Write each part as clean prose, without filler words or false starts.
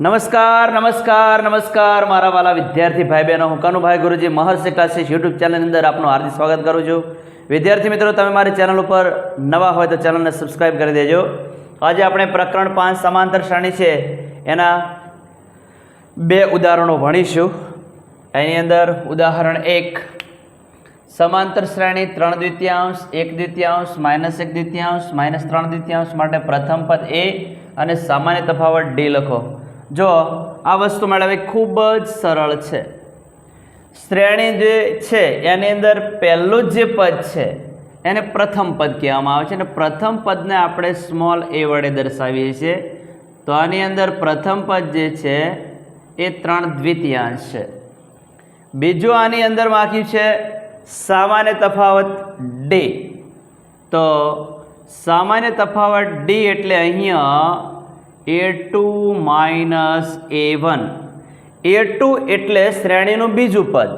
નમસ્કાર નમસ્કાર નમસ્કાર મારા વાલા વિદ્યાર્થી ભાઈ બહેનો, હું કનુભાઈ ગુરુજી મહર્ષિ ક્લાસીસ યુટ્યુબ ચેનલની અંદર આપનું હાર્દિક સ્વાગત કરું છું. વિદ્યાર્થી મિત્રો, તમે મારી ચેનલ ઉપર નવા હોય તો ચેનલને સબસ્ક્રાઈબ કરી દેજો. આજે આપણે પ્રકરણ 5 સમાંતર શ્રેણી છે એના 2 ઉદાહરણો ભણીશું. એની અંદર ઉદાહરણ 1, સમાંતર શ્રેણી 3 દ્વિતીયાંશ, 1 દ્વિતીયાંશ, -1 દ્વિતીયાંશ, -3 દ્વિતીયાંશ માટે પ્રથમ પદ a અને સામાન્ય તફાવત d લખો. જો આ વસ્તુ મેળવવી ખૂબ જ સરળ છે. શ્રેણી જે છે એની અંદર પહેલું જે પદ છે એને પ્રથમ પદ કહેવામાં આવે છે અને પ્રથમ પદને આપણે સ્મોલ a વડે દર્શાવીએ છીએ. તો આની અંદર પ્રથમ પદ જે છે એ 3 દ્વિતીયાંશ છે. બીજું આની અંદર બાકી છે સામાન્ય તફાવત d. તો સામાન્ય તફાવત d એટલે અહીંયા a2 માઇનસ a1. a2 એટલે શ્રેણીનું બીજું પદ.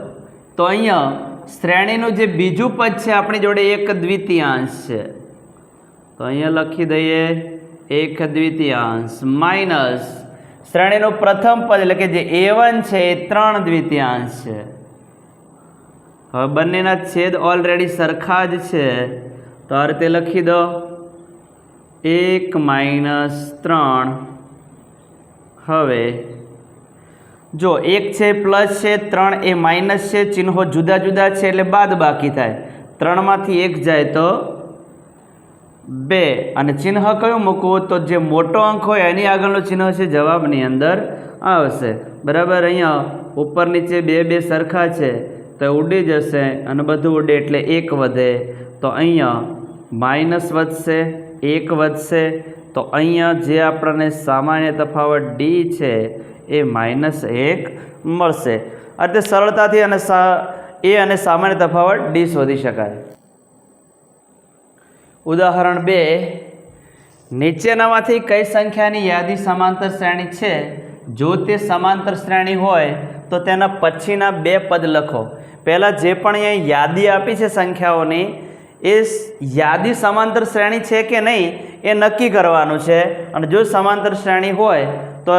તો અહીંયા શ્રેણીનું જે બીજું પદ છે આપણી જોડે 1 દ્વિતીયાંશ છે. તો અહીંયા લખી દઈએ 1 દ્વિતીયાંશ માઇનસ શ્રેણીનું પ્રથમ પદ એટલે કે જે a1 છે એ 3 દ્વિતીયાંશ છે. હવે બંનેના છેદ ઓલરેડી સરખા જ છે, તો આ રીતે લખી દો 1 માઇનસ 3. હવે જો 1 છે પ્લસ છે, 3 એ માઇનસ છે, ચિહ્નો જુદા જુદા છે એટલે બાદ બાકી થાય. 3માંથી 1 જાય તો 2 અને ચિહ્ન કયું મૂકવું? તો જે મોટો અંક હોય એની આગળનું ચિહ્ન છે જવાબની અંદર આવશે. બરાબર. અહીંયા ઉપર નીચે 2 સરખા છે તો ઉડી જશે અને બધું ઉડે એટલે 1 વધે. તો અહીંયા માઇનસ વધશે, 1 વધશે. તો અહીંયા જે આપણને સામાન્ય તફાવત d છે એ -1 મળશે. આ રીતે સરળતાથી અને a અને સામાન્ય તફાવત d શોધી શકાય. ઉદાહરણ 2, નીચેનામાંથી કઈ સંખ્યાની યાદી સમાંતર શ્રેણી છે? જો તે સમાંતર શ્રેણી હોય તો તેના પછીના 2 પદ લખો. પહેલાં જે પણ અહીંયા યાદી આપી છે સંખ્યાઓની, એ યાદી સમાંતર શ્રેણી છે કે નહીં એ નક્કી કરવાનું છે. અને જો સમાંતર શ્રેણી હોય તો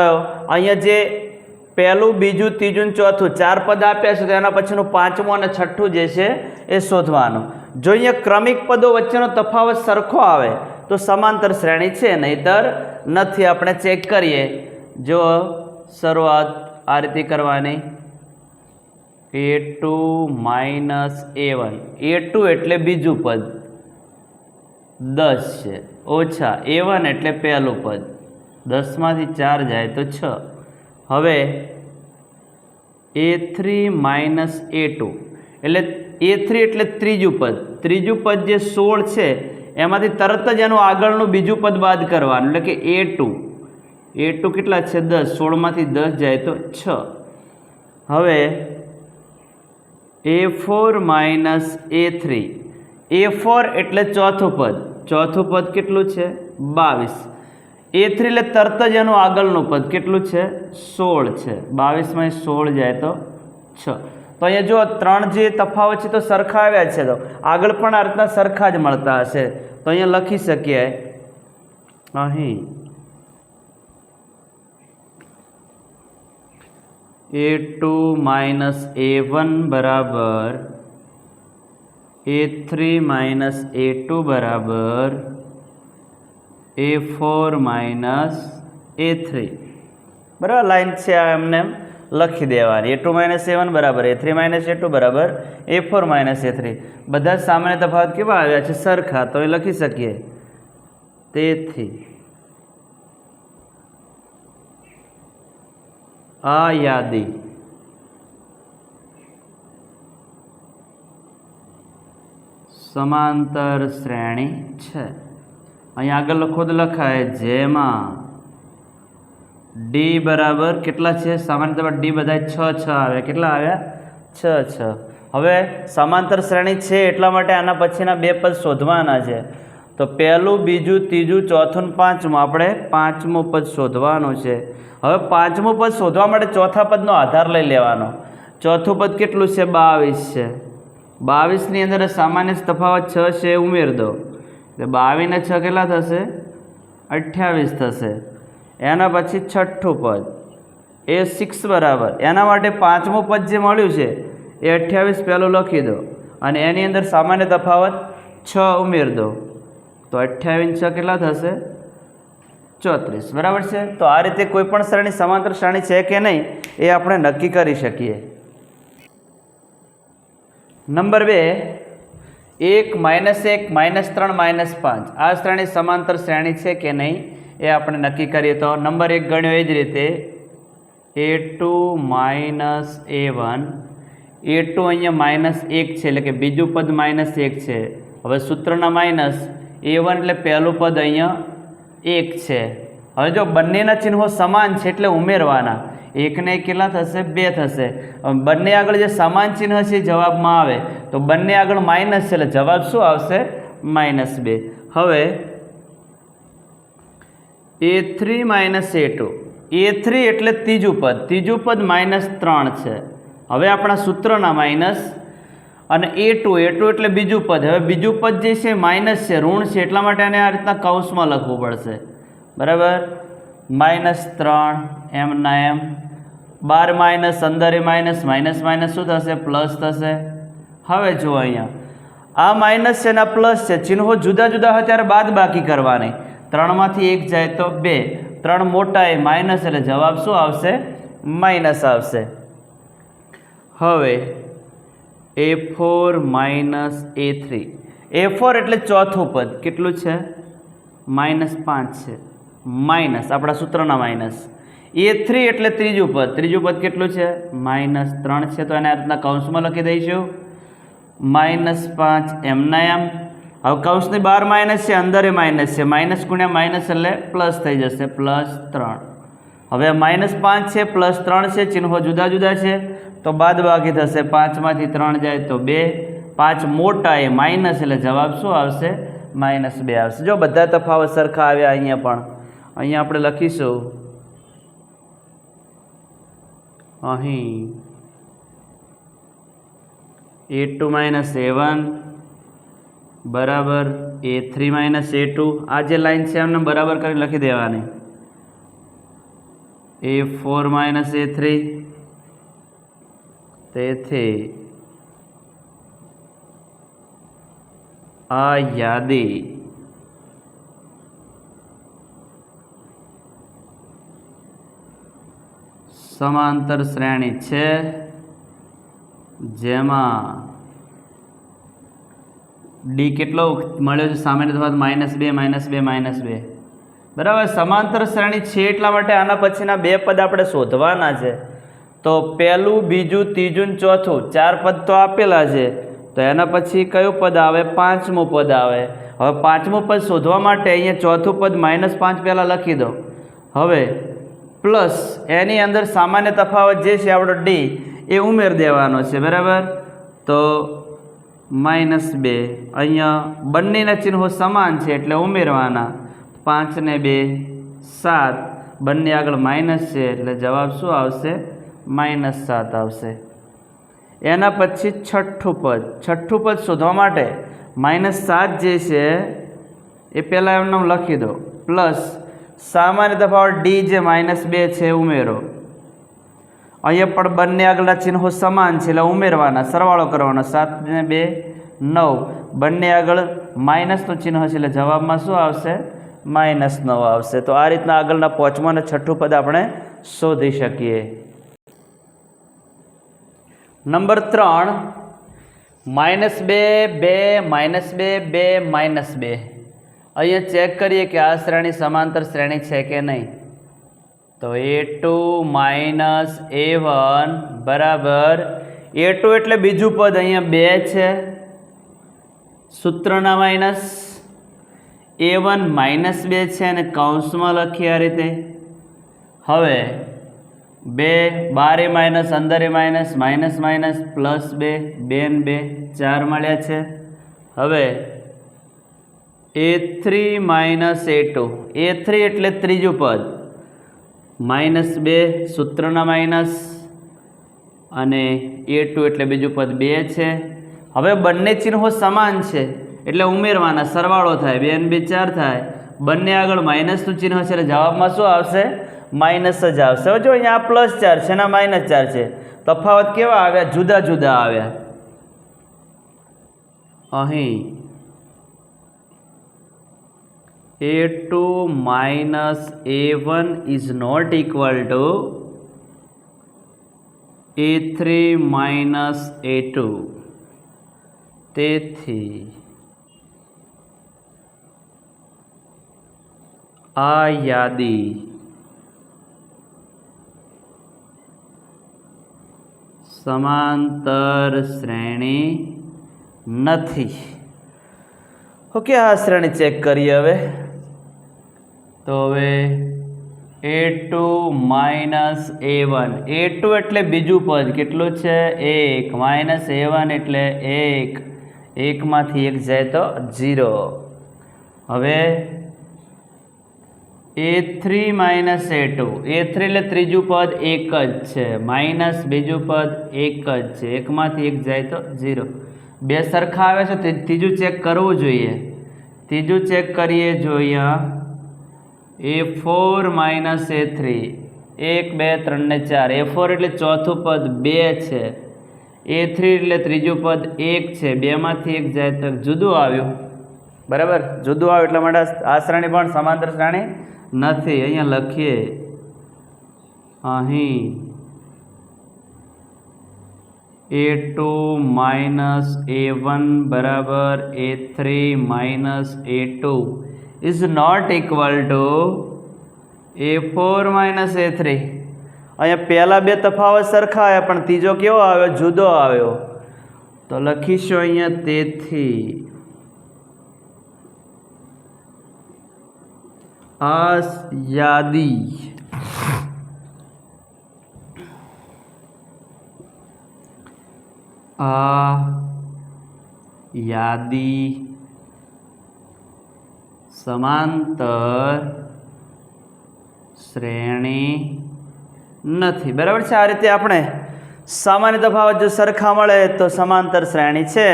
અહીંયા જે પહેલું, બીજું, ત્રીજું, ચોથું 4 પદ આપ્યા છે તો એના પછીનું 5મું અને 6ઠું જે છે એ શોધવાનું. જો અહીંયા ક્રમિક પદો વચ્ચેનો તફાવત સરખો આવે તો સમાંતર શ્રેણી છે, નહીંતર નથી. આપણે ચેક કરીએ. જો શરૂઆત આ રીતે કરવાની, a2 માઇનસ a1. a2 એટલે બીજું પદ 10 છે, ઓછા a1 એટલે પહેલું પદ 10માંથી 4 જાય તો 6. હવે a3 માઇનસ a2 એટલે a3 એટલે ત્રીજું પદ. ત્રીજું પદ જે 16 છે એમાંથી તરત જ એનું આગળનું બીજું પદ બાદ કરવાનું એટલે કે a2. a2 કેટલા છે? 10. 16માંથી 10 જાય તો 6. હવે a4 માઇનસ a3. a4 એટલે ચોથું પદ. ચોથું પદ કેટલું છે? 22. a3 એટલે તરત જ એનું આગળનું પદ કેટલું છે? 16 છે. 22માંથી 16 જાય તો 6. તો અહીંયા જો 3 જે તફાવત છે તો સરખા આવ્યા છે, તો આગળ પણ આ રીતના સરખા જ મળતા હશે. તો અહીંયા લખી શકીએ અહીં a2 માઇનસ a1 બરાબર a3 માઇનસ a2 બરાબર a4 માઇનસ a3. બરાબર. લાઈન છે આ એમને લખી દેવાની. a2 માઇનસ a1 બરાબર a3 માઇનસ a2 બરાબર a4 માઇનસ a3. બધા સામાન્ય તફાવત કેવા આવ્યા છે? સરખા. તો એ લખી શકીએ તેથી આ યાદી સમાંતર શ્રેણી છે. અહીંયા આગળ લખો તો લખાય જેમાં d બરાબર કેટલા છે? સામાન્ય તફાવત d બધા 6 આવ્યા. કેટલા આવ્યા? 6. હવે સમાંતર શ્રેણી છે એટલા માટે આના પછીના 2 પદ શોધવાના છે. તો પહેલું, બીજું, ત્રીજું, ચોથું ને 5મું આપણે 5મું પદ શોધવાનું છે. હવે 5મું પદ શોધવા માટે ચોથા પદનો આધાર લઈ લેવાનો. ચોથું પદ કેટલું છે? 22 છે. 22ની અંદર સામાન્ય તફાવત 6 છે, ઉમેર દો. એટલે 22 ને 6 કેટલા થશે? 28 થશે. એના પછી છઠ્ઠું પદ એ 6 બરાબર એના માટે પાંચમું પદ જે મળ્યું છે એ 28 પહેલું લખી દો અને એની અંદર સામાન્ય તફાવત 6 ઉમેર દો તો 28 6 કેટલા થશે 34 બરાબર છે। તો આ રીતે કોઈ પણ શ્રેણી સમાંતર શ્રેણી છે કે નહીં એ આપણે નક્કી કરી શકીએ। નંબર 2 1 -1 -3 -5 આ શ્રેણી સમાંતર શ્રેણી છે કે નહીં એ આપણે નક્કી કરીએ તો નંબર 1 ગણ્યો એ જ રીતે a2 - a1 a2 અહીંયા -1 છે એટલે કે બીજું પદ -1 છે। હવે સૂત્રના માઇનસ a1 એટલે પહેલું પદ અહીંયા 1 છે। હવે જો બંનેના ચિહ્નો સમાન છે એટલે ઉમેરવાના એકને કેટલા થશે 2 થશે। બંને આગળ જે સમાન ચિહ્ન છે જવાબમાં આવે તો બંને આગળ માઇનસ છે એટલે જવાબ શું આવશે -2। હવે a3 - a2 a3 એટલે ત્રીજું પદ -3 છે। હવે આપણા સૂત્રના માઇનસ અને a2 એટલે બીજું પદ। હવે બીજું પદ જે છે માઇનસ છે ઋણ છે એટલા માટે આને આ રીતના કૌંસમાં લખવું પડશે બરાબર -3 એમના એમ 12 માઇનસ અંદર એ માઇનસ માઇનસ શું થશે પ્લસ થશે। હવે જુઓ અહીંયા આ માઇનસ છે ને આ પ્લસ છે ચિહ્નો જુદા જુદા હોય ત્યારે બાદ બાકી કરવાની 3 માંથી 1 જાય તો 2 3 મોટા એ માઇનસ એટલે જવાબ શું આવશે માઇનસ આવશે। હવે a4 - a3 a4 એટલે ચોથું પદ કેટલું છે -5 છે માઇનસ આપણા સૂત્રના માઇનસ a3 એટલે ત્રીજું પદ કેટલું છે -3 છે તો એને આ રીતના કૌંસમાં લખી દઈશું -5 એમના એમ। હવે કૌંસની બહાર માઇનસ છે અંદર એ માઇનસ છે માઇનસ ગુણ્યા માઇનસ એટલે પ્લસ થઈ જશે +3। હવે -5 છે +3 છે ચિહ્નો જુદા જુદા છે તો બાદ બાકી થશે 5 માંથી 3 જાય તો 2 5 મોટા એ માઇનસ એટલે જવાબ શું આવશે -2 આવશે। જો બધા તફાવત સરખા આવ્યા અહીંયા પણ અહીંયા આપણે લખીશું અહીં a2 - a1 બરાબર a3 - a2 આ જે લાઈન છે એમને બરાબર કરી લખી દેવાની a4 - a3 તેથી આ યાદી સમાંતર શ્રેણી છે જેમાં ડી કેટલો મળ્યો છે સામાન્ય તફાવત -2 બરાબર। સમાંતર શ્રેણી છે એટલા માટે આના પછીના બે પદ આપણે શોધવાના છે તો પહેલું બીજું ત્રીજું ચોથું 4 પદ તો આપેલા છે તો એના પછી કયું પદ આવે પાંચમું પદ આવે। હવે પાંચમું પદ શોધવા માટે અહીંયા ચોથું પદ -5 પહેલાં લખી દો હવે પ્લસ એની અંદર સામાન્ય તફાવત જે છે આપણો ડી એ ઉમેર દેવાનો છે બરાબર તો -2 અહીંયા બંનેના ચિહ્નો સમાન છે એટલે ઉમેરવાના 5 ને 2 7 બંને આગળ માઇનસ છે એટલે જવાબ શું આવશે -7 આવશે। એના પછી છઠ્ઠું પદ શોધવા માટે -7 જે છે એ પહેલાં એમનું લખી દો પ્લસ સામાન્ય તફાવત ડી જે -2 છે ઉમેરો અહીંયા પણ બંને આગળના ચિહ્નો સમાન છે એટલે ઉમેરવાના સરવાળો કરવાનો 7 ને 2 9 બંને આગળ માઇનસનું ચિહ્ન હશે એટલે જવાબમાં શું આવશે -9 આવશે। તો આ રીતના આગળના પાંચમું અને છઠ્ઠું પદ આપણે શોધી શકીએ। નંબર 3 -2 2 -2 2 અહીંયા ચેક કરીએ કે આ શ્રેણી સમાંતર શ્રેણી છે કે નહીં તો a2 - a1 બરાબર a2 એટલે બીજું પદ અહીંયા 2 છે સૂત્રના માઇનસ a1 -2 છે અને કૌંસમાં લખીએ આ રીતે હવે 2 12 એ માઇનસ અંદર એ માઇનસ માઇનસ +2 2 ને 2 4 મળ્યા છે। હવે a3 - a2 એટલે ત્રીજું પદ -2 સૂત્રના માઇનસ અને a2 એટલે બીજું પદ 2 છે। હવે બંને ચિહ્નો સમાન છે એટલે ઉમેરવાના સરવાળો થાય 2 ને 2 4 થાય બંને આગળ માઇનસનું ચિહ્ન હશે એટલે જવાબમાં શું આવશે? માઇનસ જ આવશે. હવે જો અહીંયા +4 છે ને -4 છે, તફાવત કેવા આવ્યા? જુદા જુદા આવ્યા. અહીં a2 - a1 is not equal to a3 - a2. તેથી આ યાદી સમાંતર શ્રેણી નથી. ઓકે, આ શ્રેણી ચેક કરીએ હવે. તો હવે a2 - a1, a2 એટલે બીજું પદ કેટલું છે? 1 - a1 એટલે 1, 1 માંથી 1 જાય તો 0. હવે a3 - a2, a3 એટલે ત્રીજું પદ 1 જ છે, માઇનસ બીજું પદ 1 જ છે, 1 માંથી 1 જાય તો 0. બે સરખા આવે છે તો ત્રીજું ચેક કરવું જોઈએ. ત્રીજું ચેક કરીએ. જો અહીંયા a4 - a3, 1 2 3 ને 4, a4 એટલે ચોથું પદ 2 છે, a3 એટલે ત્રીજું પદ 1 છે, 2 માંથી 1 જાય તો જુદું આવ્યું. બરાબર, જુદું આવ્યું એટલા માટે આ શ્રેણી પણ સમાંતર શ્રેણી નથી. અહીંયા લખીએ, અહીં a2 - a1 બરાબર a3 - a2 is not equal to a4 - a3. અહીંયા પહેલા બે તફાવત સરખા આવ્યા પણ ત્રીજો કેવો આવ્યો? જુદો આવ્યો. તો લખીશું અહીંયા, તેથી આ યાદી સમાંતર શ્રેણી નથી. બરાબર છે. આ રીતે આપણે સામાન્ય તફાવત જો સરખા મળે તો સમાંતર શ્રેણી છે,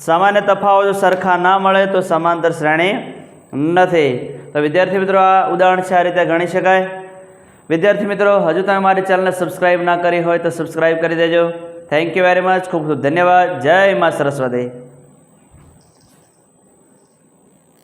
સામાન્ય તફાવત જો સરખા ના મળે તો સમાંતર શ્રેણી નથી. તો વિદ્યાર્થી મિત્રો, આ ઉદાહરણ છે, આ રીતે ગણી શકાય. વિદ્યાર્થી મિત્રો, હજુ તમે મારી ચેનલને સબસ્ક્રાઈબ ના કરી હોય તો સબસ્ક્રાઈબ કરી દેજો. Thank you very much. ખૂબ ખૂબ ધન્યવાદ. જય મા સરસ્વતી.